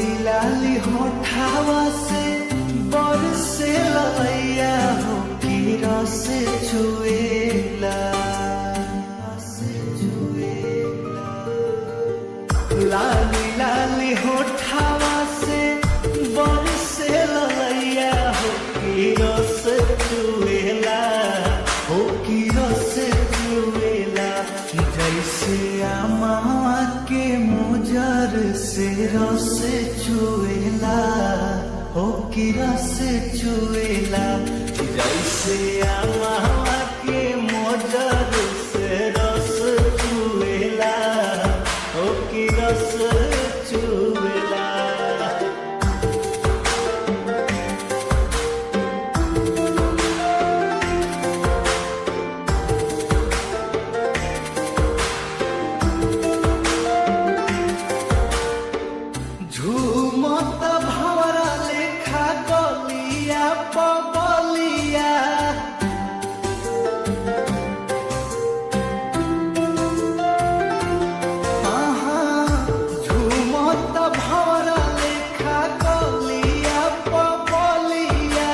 लाली लाली होठावा से बरसे लैया हो की रस छुएला, लाली लाली होठावा से बरसे लैया हो की रस छुएला, हो की रस छुएला। जैसे आमा के मुजर से रस छुएला, हो की रस छुएला। जैसे आमा के मुजर से रस छुएला, हो की रस छुएला। झूमत भंवरा लेखा गलिया पगलिया, झूमत भंवरा लेखा गलिया पगलिया।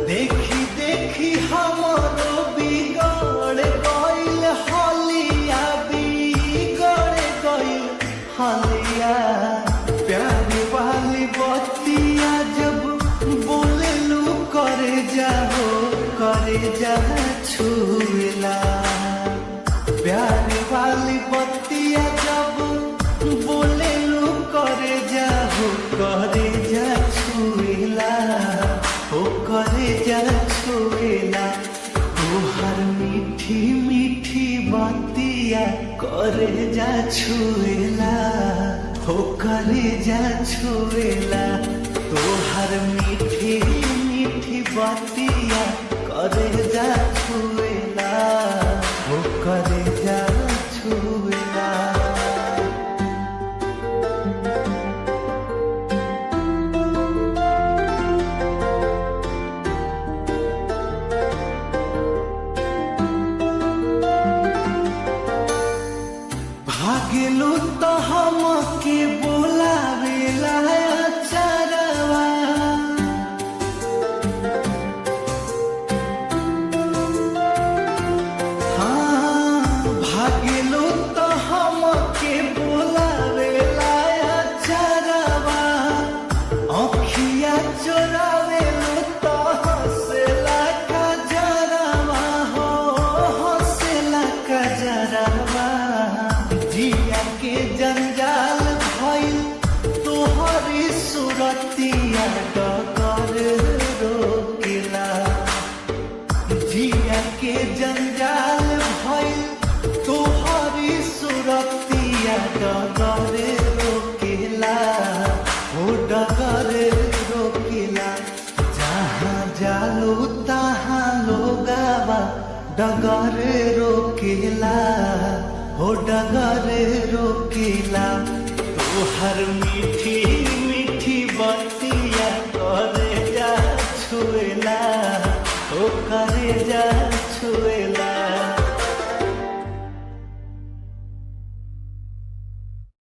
देखी देखी हमरो बिगड़ गइल हलिया, बिगड़ गइल हलिया। प्यार वाली बतिया जब बोले लू करे जाओ, करे जा छुएला। प्यार वाली बतिया जब बोले लू करे जाओ, करे जा छुएला, हो करे जा छुएला। तोहर मीठी मीठी बतिया करे जा छुएला, हो करे जा छुएला। तोहर मीठी मीठी बतिया करे जा छुएला, हो करे जा छुएला। भागलू तो हमके बोलावेला चरवा, भागलू तो हमके बोलावेला चरवा। अखिया चोरावेलू तो हंसेला कजरवा, हो हंसेला कजरवा। जिया के जंजाल भइल तोहरी सुरतिया, डगर रोकेला। जिया के जंजाल भइल तोहरी सुरतिया, डगर रोकेला, हो डगर रोकेला। जहाँ जालो तहाँ लोगावा डगर रोकेला, हो डगर रोकेला। तोहर मीठी